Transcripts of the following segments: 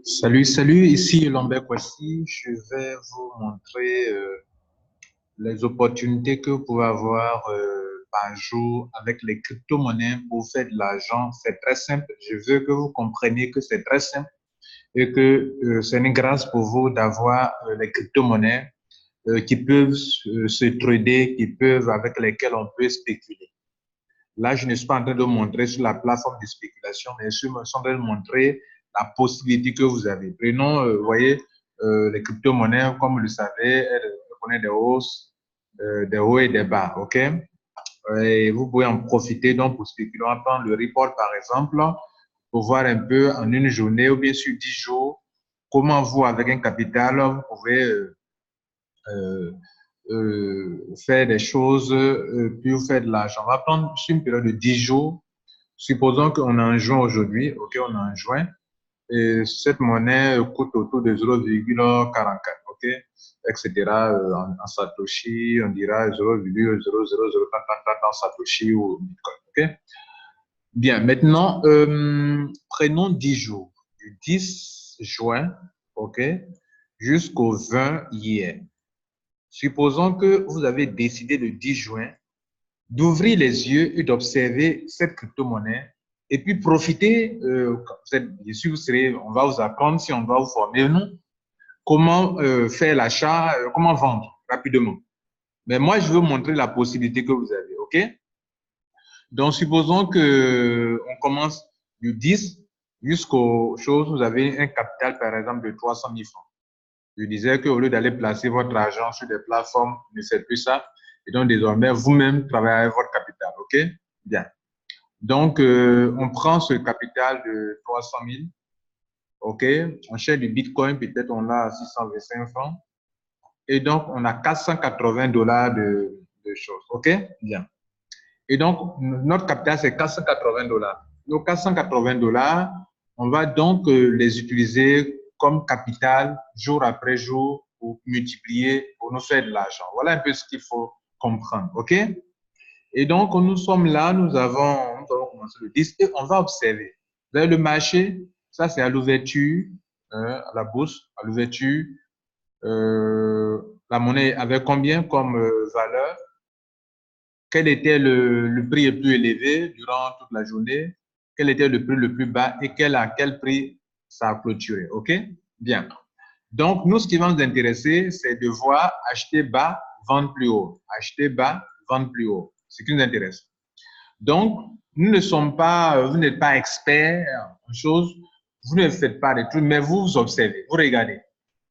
Salut, salut, ici Lambert Kwasi. Je vais vous montrer les opportunités que vous pouvez avoir par jour avec les crypto-monnaies pour faire de l'argent. C'est très simple. Je veux que vous compreniez que c'est très simple et que c'est une grâce pour vous d'avoir les crypto-monnaies qui peuvent se trader, avec lesquelles on peut spéculer. Là, je ne suis pas en train de montrer sur la plateforme de spéculation, mais je suis en train de montrer la possibilité que vous avez. Prenons, vous voyez, les crypto-monnaies, comme vous le savez, elles connaissent des hauts et des bas, OK? Et vous pouvez en profiter donc pour spéculer. On va prendre le report, par exemple, pour voir un peu en une journée ou bien sur 10 jours, comment vous, avec un capital, vous pouvez euh, faire des choses, puis vous faire de l'argent. On va prendre sur une période de 10 jours. Supposons qu'on est en juin aujourd'hui, OK, on est en juin, et cette monnaie coûte autour de 0,44, OK, etc. En Satoshi, on dira 0,000 en Satoshi ou Bitcoin, OK. Bien, maintenant, prenons 10 jours, du 10 juin, OK, jusqu'au 20 hier. Supposons que vous avez décidé le 10 juin d'ouvrir les yeux et d'observer cette crypto-monnaie et puis profiter, bien sûr, on va vous apprendre si on doit vous former ou non, comment faire l'achat, comment vendre rapidement. Mais moi, je veux montrer la possibilité que vous avez, OK? Donc, supposons que on commence du 10 jusqu'aux choses, vous avez un capital, par exemple, de 300 000 francs. Je disais qu'au lieu d'aller placer votre argent sur des plateformes, ne faites plus ça. Et donc, désormais, vous-même, travaillez avec votre capital, OK? Bien. Donc, on prend ce capital de 300 000, OK? On cherche du Bitcoin, peut-être on l'a à 625 francs. Et donc, on a 480 $ de choses, OK? Bien. Et donc, notre capital, c'est 480 $. Nos 480 $, on va donc les utiliser comme capital jour après jour pour multiplier, pour nous faire de l'argent. Voilà un peu ce qu'il faut comprendre, OK? Et donc, nous sommes là, nous allons commencer le 10 et on va observer. Vous avez le marché, ça c'est à l'ouverture, à la bourse, à l'ouverture. La monnaie avait combien comme valeur? Quel était le prix le plus élevé durant toute la journée? Quel était le prix le plus bas et à quel prix ça a clôturé? OK? Bien. Donc, nous, ce qui va nous intéresser, c'est de voir acheter bas, vendre plus haut. Acheter bas, vendre plus haut. Ce qui nous intéresse. Donc, nous ne sommes pas, vous n'êtes pas expert en choses, vous ne faites pas des trucs, mais vous observez, vous regardez.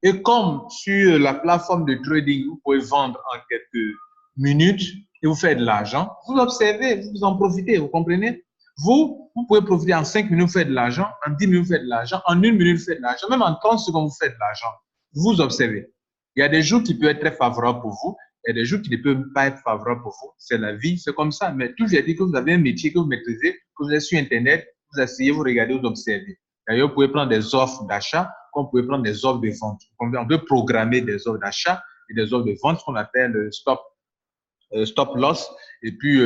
Et comme sur la plateforme de trading, vous pouvez vendre en quelques minutes et vous faites de l'argent, vous observez, vous en profitez, vous comprenez? Vous pouvez profiter en 5 minutes, vous faites de l'argent, en 10 minutes, vous faites de l'argent, en 1 minute, vous faites de l'argent, même en 30 secondes, vous faites de l'argent. Vous observez. Il y a des jours qui peuvent être très favorables pour vous, il y a des jours qui ne peuvent pas être favorables pour vous. C'est la vie, c'est comme ça. Mais toujours dit que vous avez un métier que vous maîtrisez, que vous êtes sur Internet, vous asseyez, vous regardez, vous observez. D'ailleurs, vous pouvez prendre des offres d'achat, comme vous pouvez prendre des offres de vente. On peut programmer des offres d'achat et des offres de vente, ce qu'on appelle stop loss et puis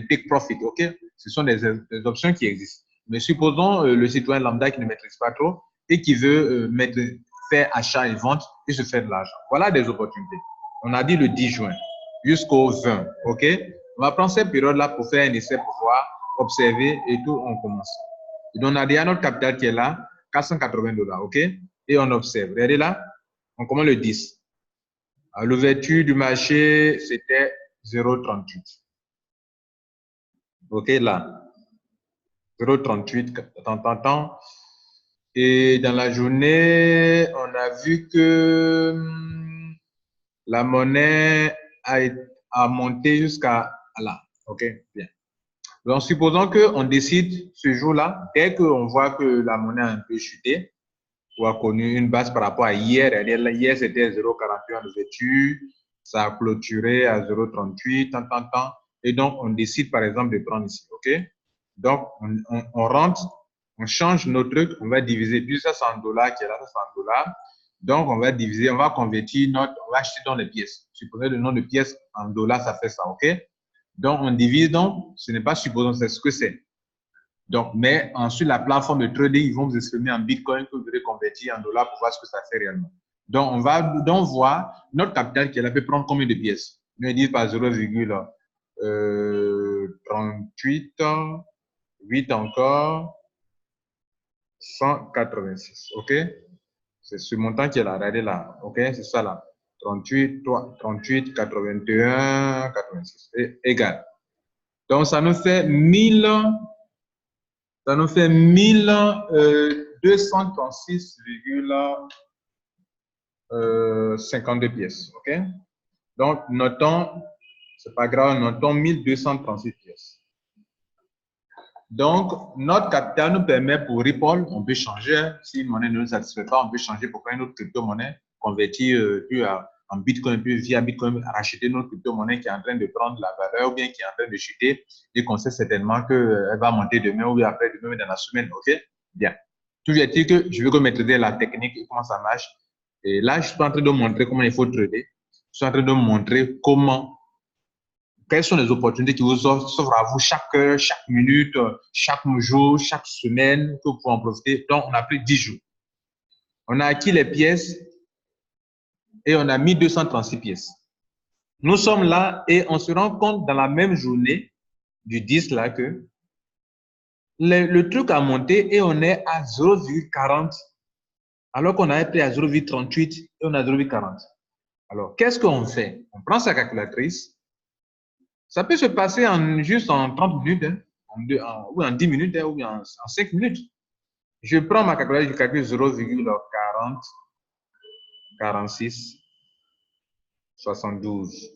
take profit. OK? Ce sont des options qui existent. Mais supposons le citoyen lambda qui ne maîtrise pas trop et qui veut faire achat et vente et se faire de l'argent. Voilà des opportunités. On a dit le 10 juin jusqu'au 20. OK? On va prendre cette période-là pour faire un essai, pour voir, observer et tout, on commence. Et donc, on a déjà notre capital qui est là, 480 $. OK? Et on observe. Regardez là, on commence le 10. À l'ouverture du marché, c'était 0,38. OK, là, 0,38, tant. Et dans la journée, on a vu que la monnaie a monté jusqu'à là. OK, bien. Donc, supposons qu'on décide ce jour-là, dès qu'on voit que la monnaie a un peu chuté, ou a connu une base par rapport à hier. Hier, c'était 0,41 à l'ouverture, ça a clôturé à 0,38, tant. Et donc, on décide, par exemple, de prendre ici, OK? Donc, on rentre, on change nos trucs, on va diviser, puis ça, c'est en dollars qui est là, ça, c'est en dollars. Donc, on va diviser, on va convertir on va acheter dans les pièces. Supposez le nom de pièce en dollars, ça fait ça, OK? Donc, on divise, donc, ce n'est pas supposons, c'est ce que c'est. Donc, mais ensuite, la plateforme de trading, ils vont vous exprimer en Bitcoin que vous devez convertir en dollars pour voir ce que ça fait réellement. Donc, on va donc voir notre capital qui peut prendre combien de pièces. Nous, ils disent par 0,38, 8 encore, 186. OK? C'est ce montant qui est là. Regardez là. OK? C'est ça là. 38, 38, 81, 86. Et, égal. Donc, ça nous fait 1236,52 pièces. OK? Donc, notons, c'est pas grave, notons 1236 pièces. Donc, notre capital nous permet pour Ripple, on peut changer, si une monnaie ne nous satisfait pas, on peut changer pour une autre crypto-monnaie, convertir en Bitcoin, puis via Bitcoin, racheter notre crypto-monnaie qui est en train de prendre la valeur ou bien qui est en train de chuter et qu'on sait certainement qu'elle va monter demain ou après demain dans la semaine. OK? Bien. Toujours est-il que je veux que maîtriser la technique et comment ça marche. Et là, je suis en train de montrer comment il faut trader. Je suis en train de montrer quelles sont les opportunités qui vous s'offrent à vous chaque heure, chaque minute, chaque jour, chaque semaine, que vous pouvez en profiter. Donc, on a pris 10 jours. On a acquis les pièces et on a mis 236 pièces. Nous sommes là et on se rend compte dans la même journée du 10 là que le truc a monté et on est à 0,40 alors qu'on a été à 0,38 et on a 0,40. Alors, qu'est-ce qu'on fait? On prend sa calculatrice. Ça peut se passer juste en 30 minutes, hein, ou en 10 minutes, hein, ou en 5 minutes. Je prends ma calculatrice, je calcule 0,40, 46, 72.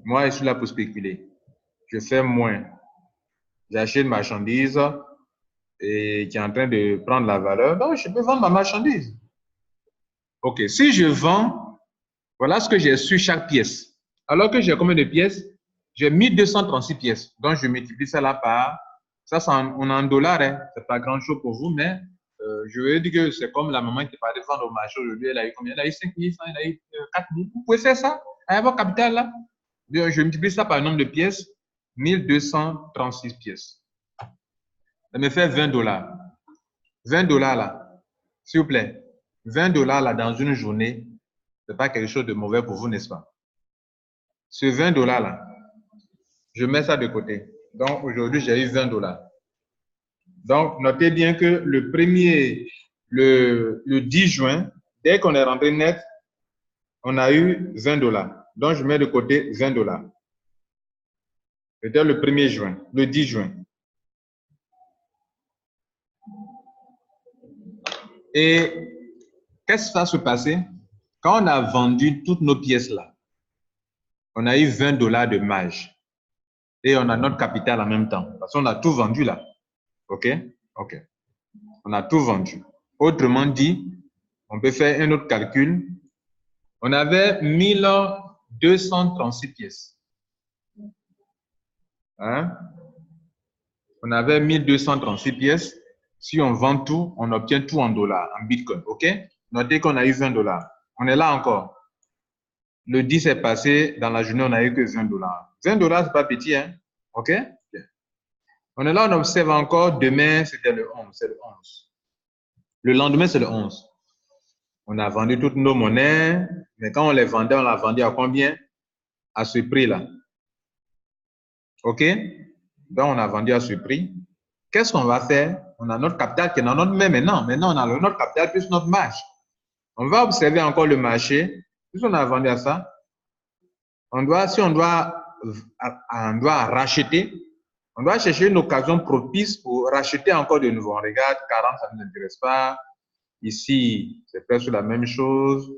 Moi, je suis là pour spéculer. Je fais moins. J'achète une marchandise et qui est en train de prendre la valeur. Donc, je peux vendre ma marchandise. OK. Si je vends, voilà ce que j'ai sur chaque pièce. Alors que j'ai combien de pièces? J'ai 1236 pièces. Donc, je multiplie ça là par... Ça, on est en dollars. Hein. Ce n'est pas grand-chose pour vous, mais je veux dire que c'est comme la maman qui partait vendre au marché aujourd'hui. Elle a eu combien? Elle a eu 5100, elle a eu 4000. Vous pouvez faire ça avec votre capital là. Je multiplie ça par le nombre de pièces. 1236 pièces. Ça me fait 20 dollars. 20 dollars là. S'il vous plaît. 20 dollars là dans une journée, ce n'est pas quelque chose de mauvais pour vous, n'est-ce pas? Ce 20 dollars là, je mets ça de côté. Donc, aujourd'hui, j'ai eu 20 dollars. Donc, notez bien que le 10 juin, dès qu'on est rentré net, on a eu 20 dollars. Donc, je mets de côté 20 dollars. C'était le 1er juin, le 10 juin. Et qu'est-ce qui va se passer? Quand on a vendu toutes nos pièces là, on a eu 20 dollars de marge. Et on a notre capital en même temps. Parce qu'on a tout vendu là. OK? OK. On a tout vendu. Autrement dit, on peut faire un autre calcul. On avait 1236 pièces. Hein? On avait 1236 pièces. Si on vend tout, on obtient tout en dollars, en Bitcoin. OK? Notez qu'on a eu 20 dollars. On est là encore. Le 10 est passé, dans la journée, on n'a eu que 20 dollars. 20 dollars, c'est pas petit, hein? OK? On est là, on observe encore. Demain, c'était le 11. C'est le 11. Le lendemain, c'est le 11. On a vendu toutes nos monnaies, mais quand on les vendait, on l'a vendu à combien? À ce prix-là. OK? Donc, on a vendu à ce prix. Qu'est-ce qu'on va faire? On a notre capital qui est dans notre main maintenant. Maintenant, on a notre capital plus notre marge. On va observer encore le marché. Puisqu'on a vendu à ça, si on doit racheter, on doit chercher une occasion propice pour racheter encore de nouveau. On regarde, 40, ça ne nous intéresse pas. Ici, c'est presque la même chose.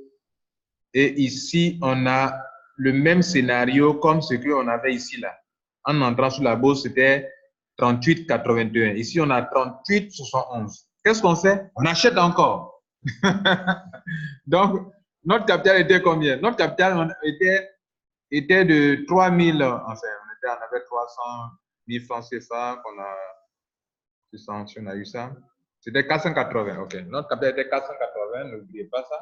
Et ici, on a le même scénario comme ce qu'on avait ici là. En entrant sur la bourse, c'était 38,81. Ici, on a 38,71. Qu'est-ce qu'on fait? On achète encore. Donc, notre capital était combien? Notre capital était de 3000, enfin, on avait 300 000 francs CFA qu'on a, si on a eu ça. C'était 480, ok. Notre capital était 480, n'oubliez pas ça.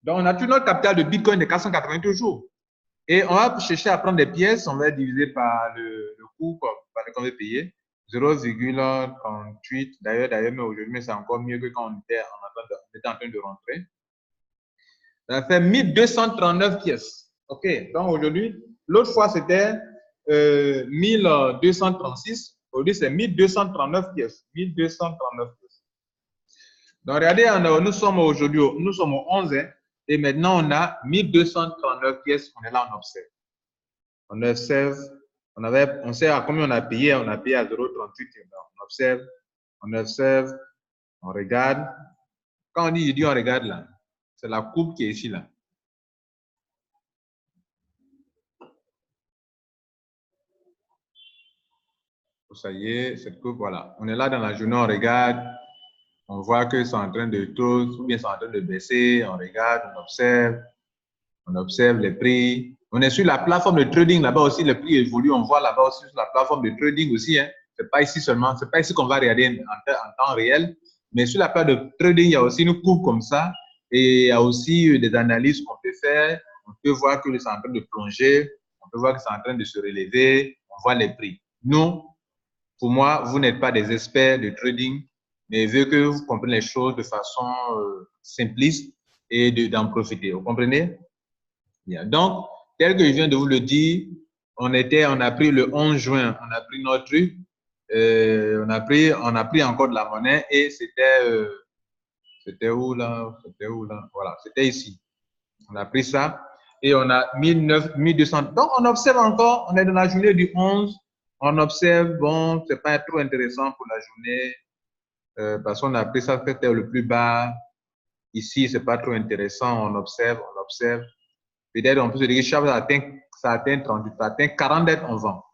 Donc, on a tout notre capital de Bitcoin de 480 toujours. Et on va chercher à prendre des pièces, on va diviser par le coût qu'on veut payer. 0,38. D'ailleurs, mais aujourd'hui, c'est encore mieux que quand on était en train de rentrer. Ça fait 1239 pièces. OK. Donc aujourd'hui, l'autre fois, c'était 1236. Aujourd'hui, c'est 1239 pièces. 1239 pièces. Donc, regardez, nous sommes aujourd'hui, nous sommes au 11, hein, et maintenant, on a 1239 pièces. On est là, on observe. On observe. On sait à combien on a payé à 0,38. On observe, on regarde. Quand on dit on regarde là, c'est la courbe qui est ici là. Ça y est, cette courbe, voilà. On est là dans la journée, on regarde, on voit que c'est en train de tout, ou bien c'est en train de baisser, on regarde, on observe les prix. On est sur la plateforme de trading, là-bas aussi, les prix évoluent, on voit là-bas aussi sur la plateforme de trading aussi, hein. C'est pas ici seulement, c'est pas ici qu'on va regarder en temps réel, mais sur la plateforme de trading, il y a aussi une courbe comme ça, et il y a aussi des analyses qu'on peut faire. On peut voir que c'est en train de plonger, on peut voir que c'est en train de se relever, on voit les prix. Nous, pour moi, vous n'êtes pas des experts de trading, mais je veux que vous compreniez les choses de façon simpliste et d'en profiter. Vous comprenez? Bien. Donc, tel que je viens de vous le dire, on a pris le 11 juin, on a pris notre truc, on a pris encore de la monnaie et c'était où là? Voilà, c'était ici. On a pris ça et on a 1200. Donc, on observe encore, on est dans la journée du 11. On observe, bon, c'est pas trop intéressant pour la journée parce qu'on a pris ça, c'était le plus bas. Ici, c'est pas trop intéressant. On observe. Peut-être on peut se dire que ça atteint 38, ça atteint 40 on vend.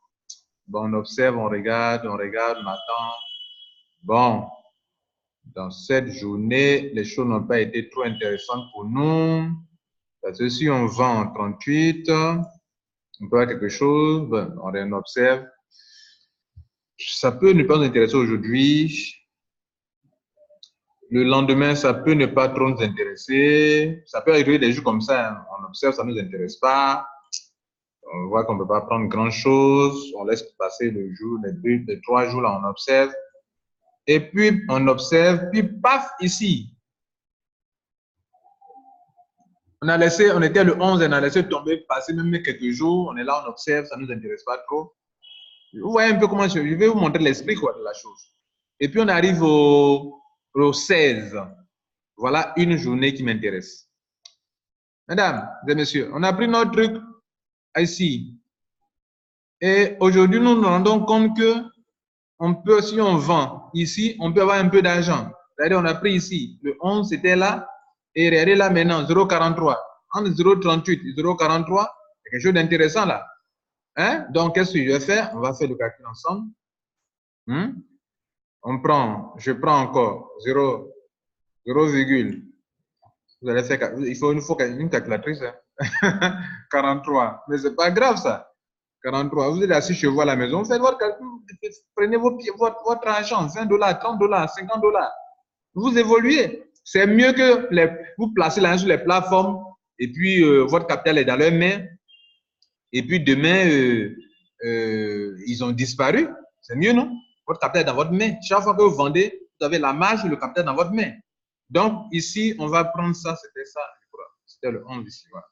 Bon, on observe, on regarde, on attend. Bon, dans cette journée, les choses n'ont pas été trop intéressantes pour nous. Parce que si on vend en 38, on peut avoir quelque chose, bon, on observe. Ça peut ne pas nous intéresser aujourd'hui. Le lendemain, ça peut ne pas trop nous intéresser. Ça peut arriver des jours comme ça, hein. On observe, ça ne nous intéresse pas. On voit qu'on ne peut pas prendre grand-chose. On laisse passer le jour, les 3 jours, là, on observe. Et puis, on observe, puis paf, ici. On était le 11, on a laissé tomber, passer même quelques jours. On est là, on observe, ça ne nous intéresse pas trop. Vous voyez un peu comment je vais vous montrer l'esprit de la chose. Et puis, on arrive au 16. Voilà une journée qui m'intéresse. Mesdames et messieurs, on a pris notre truc ici. Et aujourd'hui, nous nous rendons compte que on peut, si on vend ici, on peut avoir un peu d'argent. C'est-à-dire, on a pris ici, le 11, c'était là. Et regardez là maintenant, 0,43. Entre 0,38 et 0,43, il y a quelque chose d'intéressant là. Hein? Donc, qu'est-ce que je vais faire? On va faire le calcul ensemble. Je prends encore 0, vous allez faire, il faut une calculatrice. Hein? 43. Mais c'est pas grave ça. 43. Vous êtes assis chez vous à la maison, vous faites votre calcul, prenez votre argent, 20 $, 30 $, 50 $. Vous évoluez. C'est mieux que vous placez l'argent sur les plateformes et puis votre capital est dans leurs mains. Et puis demain, ils ont disparu. C'est mieux, non? Votre capital est dans votre main. Chaque fois que vous vendez, vous avez la marge et le capital dans votre main. Donc, ici, on va prendre ça. C'était ça, je crois. C'était le 11 ici. Voilà.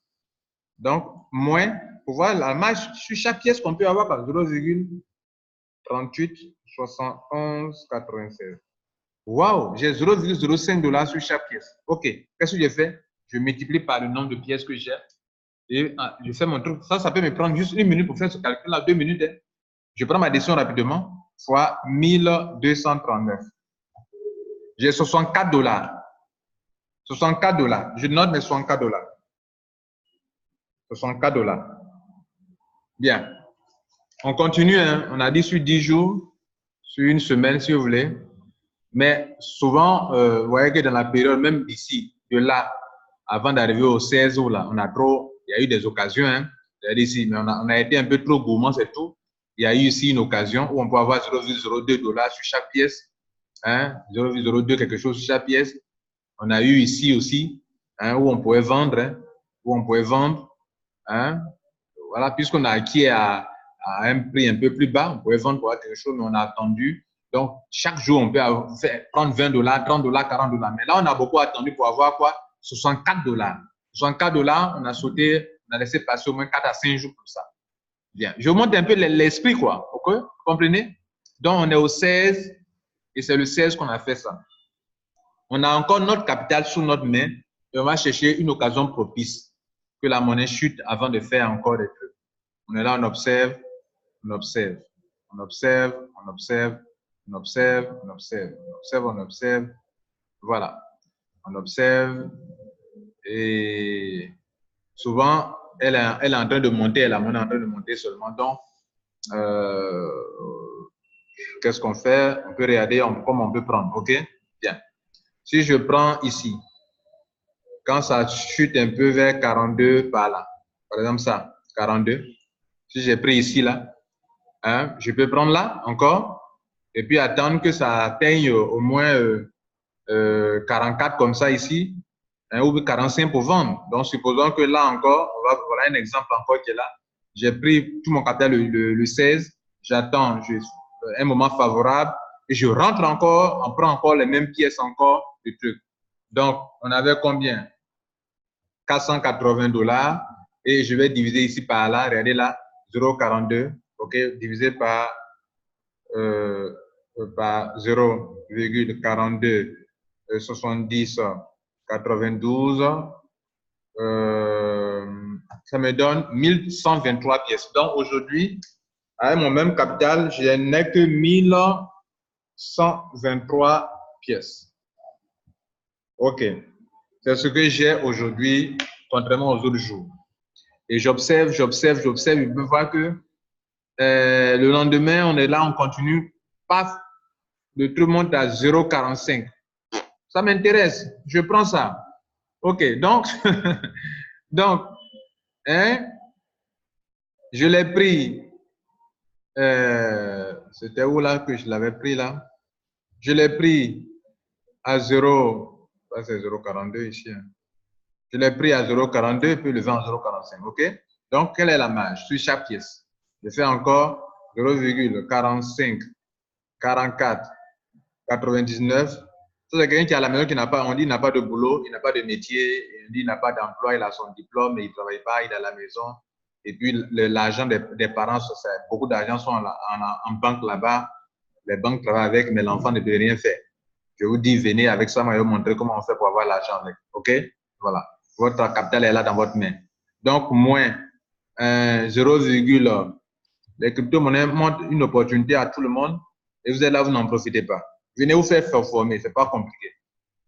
Donc, moins, pour voir la marge sur chaque pièce qu'on peut avoir par 0,38, 71, 96. Waouh, j'ai 0,05 $ sur chaque pièce. OK, qu'est-ce que j'ai fait? Je multiplie par le nombre de pièces que j'ai et je fais mon truc. Ça peut me prendre juste 1 minute pour faire ce calcul-là, 2 minutes. Hein. Je prends ma décision rapidement, fois 1239. J'ai 64 $. 64 $. Je note mes 64 $. 64 $. Bien. On continue. Hein. On a dit sur 10 jours, sur une semaine, si vous voulez. Mais souvent, vous voyez que dans la période, même d'ici, de là, avant d'arriver au 16 août, là, il y a eu des occasions. Hein. Ici, mais on a été un peu trop gourmand, c'est tout. Il y a eu ici une occasion où on peut avoir 0,02 $ sur chaque pièce. Hein, 0,02 quelque chose sur chaque pièce. On a eu ici aussi, hein, où on pouvait vendre. Hein, Voilà, puisqu'on a acquis à à un prix un peu plus bas. On pouvait vendre pour quelque chose, mais on a attendu. Donc, chaque jour, on peut prendre 20 $, 30 $, 40 $. Mais là, on a beaucoup attendu pour avoir quoi? 64 $. 64 $, on a sauté, on a laissé passer au moins 4 à 5 jours pour ça. Bien. Je vous montre un peu l'esprit, quoi. OK? Vous comprenez? Donc, on est au 16 et c'est le 16 qu'on a fait ça. On a encore notre capital sous notre main et on va chercher une occasion propice que la monnaie chute avant de faire encore des trucs. On est là, on observe, on observe, on observe, on observe, on observe, on observe, on observe, on observe. Voilà. On observe et souvent, elle est en train de monter, la monnaie est en train de monter seulement. Donc, qu'est-ce qu'on fait? On peut regarder comme on peut prendre. OK? Bien. Si je prends ici, quand ça chute un peu vers 42 par là, par exemple ça, 42, si j'ai pris ici là, hein, je peux prendre là encore et puis attendre que ça atteigne au moins 44 comme ça ici, hein, ou 45 pour vendre. Donc, supposons que là encore, voilà un exemple encore qui est là. J'ai pris tout mon capital le 16, j'attends un moment favorable et je rentre encore, on prend encore les mêmes pièces encore, du truc. Donc, on avait combien? 480 $, et je vais diviser ici par là, regardez là, 0,42, ok, divisé par 0,42, 70, 92, ça me donne 1123 pièces. Donc aujourd'hui, avec mon même capital, je n'ai que 1123 pièces. Ok. C'est ce que j'ai aujourd'hui, contrairement aux autres jours. Et j'observe, j'observe, j'observe. Je peux voir que le lendemain, on est là, on continue. Paf, le truc monte à 0,45. Ça m'intéresse. Je prends ça. OK. Donc, donc hein, je l'ai pris. C'était où là que je l'avais pris là? Je l'ai pris à 0. Ça, c'est 0,42 ici. Hein. Je l'ai pris à 0,42 puis le vends à 0,45. OK? Donc, quelle est la marge sur chaque pièce? Je fais encore 0,45, 44, 99. Ça, c'est quelqu'un qui est à la maison qui n'a pas, on dit, il n'a pas de boulot, il n'a pas de métier, on dit, il n'a pas d'emploi, il a son diplôme, mais il ne travaille pas, il est à la maison. Et puis, l'argent des parents, beaucoup d'argent sont en banque là-bas. Les banques travaillent avec, mais l'enfant ne peut rien faire. Je vous dis, venez avec ça, moi, je vais vous montrer comment on fait pour avoir l'argent avec. OK? Voilà. Votre capital est là dans votre main. Donc, moins 0, les crypto-monnaies montrent une opportunité à tout le monde et vous êtes là, vous n'en profitez pas. Venez vous faire former, ce n'est pas compliqué.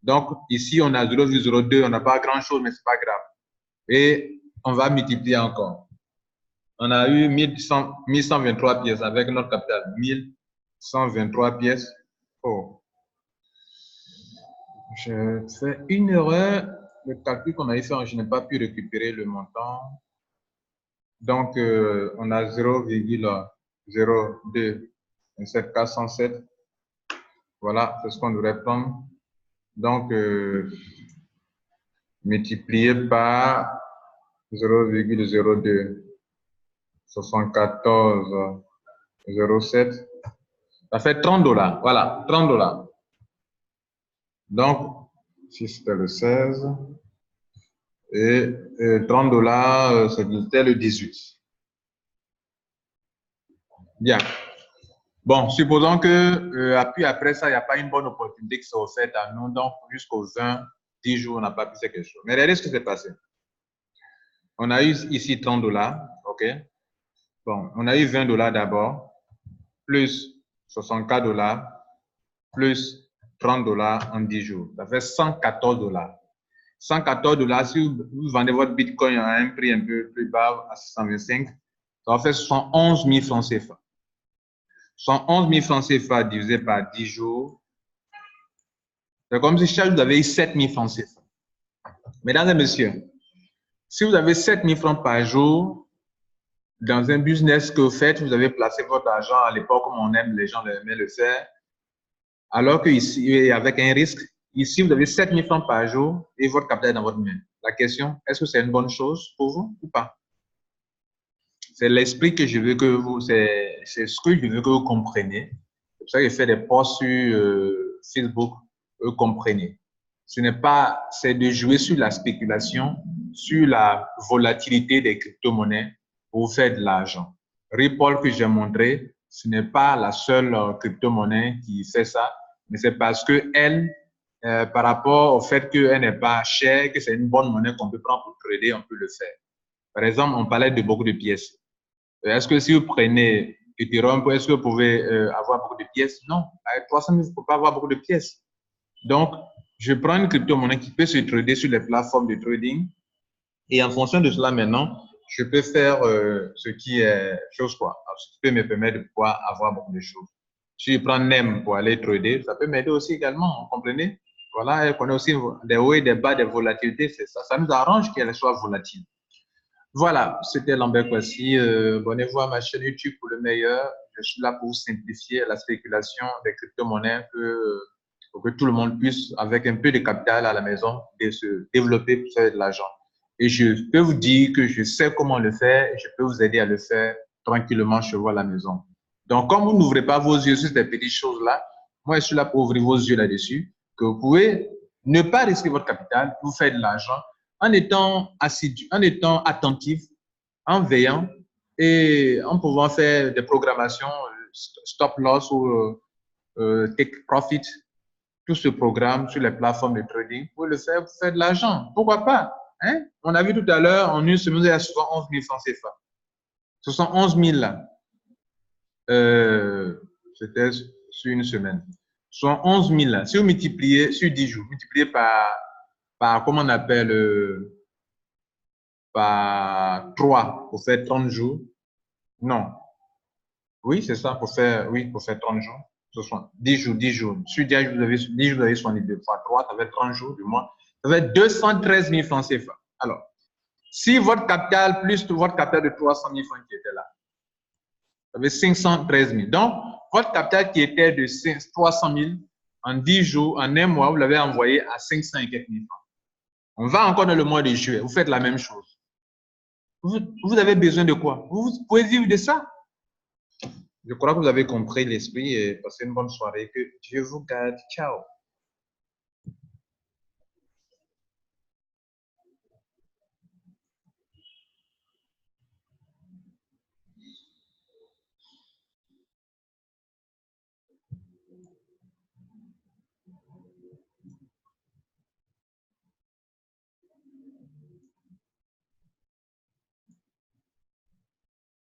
Donc, ici, on a 0,02, on n'a pas grand-chose, mais ce n'est pas grave. Et on va multiplier encore. On a eu 1123 pièces avec notre capital. 1123 pièces. Oh. Je fais une erreur. Le calcul qu'on a fait, je n'ai pas pu récupérer le montant. Donc, on a 0,02, 407. Voilà, c'est ce qu'on devrait prendre. Donc, multiplié par 0,02, 74,07. Ça fait 30 $. Voilà, 30 $. Donc, si c'était le 16, et 30 $, c'était le 18. Bien. Bon, supposons que puis après ça, il n'y a pas une bonne opportunité qui s'est offerte à nous. Donc, jusqu'aux 20, 10 jours, on n'a pas pu faire quelque chose. Mais regardez ce qui s'est passé. On a eu ici 30 $. OK? Bon, on a eu 20 $ d'abord, plus 64 $, plus 30 $ en 10 jours. Ça fait 114 $. 114 $, si vous vendez votre Bitcoin à un prix un peu plus bas, à 625, ça va faire 111 000 francs CFA. 111 000 francs CFA divisé par 10 jours, c'est comme si chaque jour vous avez eu 7 000 francs CFA. Mesdames et messieurs, si vous avez 7 000 francs par jour, dans un business que vous faites, vous avez placé votre argent à l'époque comme on aime, les gens aimaient le faire, alors que ici, avec un risque, ici, vous avez 7 000 francs par jour et votre capital est dans votre main. La question, est-ce que c'est une bonne chose pour vous ou pas? C'est l'esprit que je veux que vous, c'est ce que je veux que vous compreniez. C'est pour ça que je fais des posts sur Facebook, vous comprenez. Ce n'est pas, c'est de jouer sur la spéculation, sur la volatilité des crypto-monnaies pour faire de l'argent. Ripple que j'ai montré, ce n'est pas la seule crypto-monnaie qui fait ça, mais c'est parce que elle, par rapport au fait qu'elle n'est pas chère, que c'est une bonne monnaie qu'on peut prendre pour trader, on peut le faire. Par exemple, on parlait de beaucoup de pièces. Est-ce que si vous prenez Ethereum, est-ce que vous pouvez avoir beaucoup de pièces? Non. Avec 300 000, vous ne pouvez pas avoir beaucoup de pièces. Donc, je prends une crypto-monnaie qui peut se trader sur les plateformes de trading et en fonction de cela, maintenant, je peux faire ce qui est chose quoi. Alors, ce qui peut me permettre de pouvoir avoir beaucoup de choses. Si je prends NEM pour aller trader, ça peut m'aider aussi également, vous comprenez? Voilà, elle connaît aussi des hauts et des bas, des volatilités, c'est ça. Ça nous arrange qu'elle soit volatile. Voilà, c'était Lambert Kwasi. Abonnez-vous à ma chaîne YouTube pour le meilleur. Je suis là pour simplifier la spéculation des crypto-monnaies pour que tout le monde puisse, avec un peu de capital à la maison, de se développer pour faire de l'argent. Et je peux vous dire que je sais comment le faire et je peux vous aider à le faire tranquillement chez vous à la maison. Donc, comme vous n'ouvrez pas vos yeux sur ces petites choses-là, moi, je suis là pour ouvrir vos yeux là-dessus, que vous pouvez ne pas risquer votre capital pour faire de l'argent en étant assidu, en étant attentif, en veillant et en pouvant faire des programmations stop loss ou take profit, tout ce programme sur les plateformes de trading pour le faire, pour faire de l'argent. Pourquoi pas? Hein? On a vu tout à l'heure, en une semaine, il y a 71 000 francs CFA. Ce sont 11 000 là. C'était sur une semaine. Ce sont 11 000 là. Si vous multipliez sur 10 jours, multipliez par comment on appelle, par 3 pour faire 30 jours. Non. Oui, c'est ça, pour faire 30 jours. Ce sont 10 jours, 10 jours. Sur 10 jours, vous avez 72 fois 3, ça fait 30 jours du mois. Ça fait 213 000 francs CFA. Alors, si votre capital plus votre capital de 300 000 francs qui était là, ça fait 513 000. Donc, votre capital qui était de 300 000 en 10 jours, en un mois, vous l'avez envoyé à 500 et quelques mille francs. On va encore dans le mois de juillet. Vous faites la même chose. Vous avez besoin de quoi? Vous pouvez vivre de ça. Je crois que vous avez compris l'esprit et passez une bonne soirée. Que Dieu vous garde. Ciao.